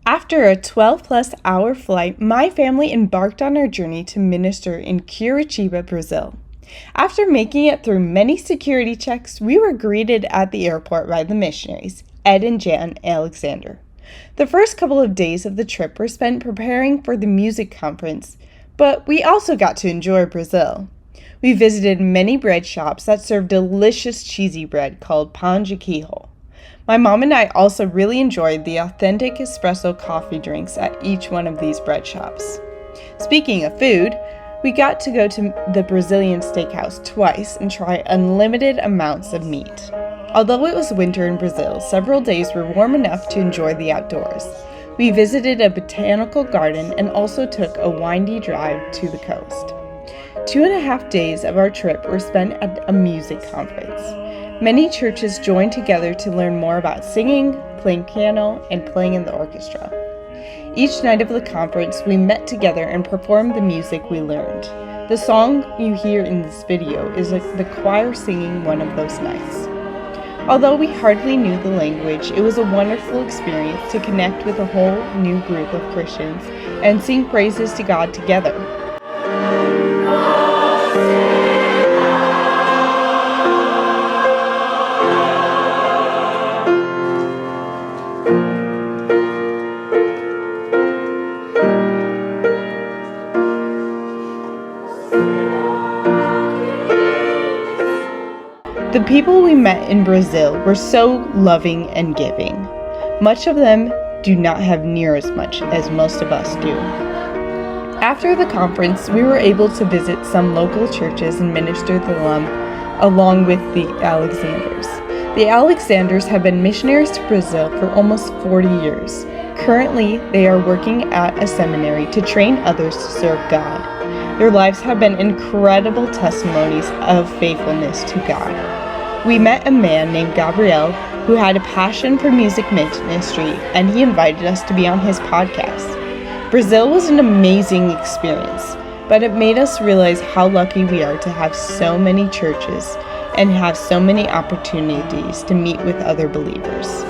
After a 12-plus hour flight, my family embarked on our journey to minister in Curitiba, Brazil. After making it through many security checks, we were greeted at the airport by the missionaries, Ed and Jan Alexander. The first couple of days of the trip were spent preparing for the music conference, but we also got to enjoy Brazil. We visited many bread shops that served delicious cheesy bread called pão de queijo. My mom and I also really enjoyed the authentic espresso coffee drinks at each one of these bread shops. Speaking of food, we got to go to the Brazilian steakhouse twice and try unlimited amounts of meat. Although it was winter in Brazil, several days were warm enough to enjoy the outdoors. We visited a botanical garden and also took a windy drive to the coast. 2.5 days of our trip were spent at a music conference. Many churches joined together to learn more about singing, playing piano, and playing in the orchestra. Each night of the conference, we met together and performed the music we learned. The song you hear in this video is the choir singing one of those nights. Although we hardly knew the language, it was a wonderful experience to connect with a whole new group of Christians and sing praises to God together. The people we met in Brazil were so loving and giving. Much of them do not have near as much as most of us do. After the conference, we were able to visit some local churches and minister to them along with the Alexanders. The Alexanders have been missionaries to Brazil for almost 40 years. Currently, they are working at a seminary to train others to serve God. Their lives have been incredible testimonies of faithfulness to God. We met a man named Gabriel who had a passion for music ministry, and he invited us to be on his podcast. Brazil was an amazing experience, but it made us realize how lucky we are to have so many churches and have so many opportunities to meet with other believers.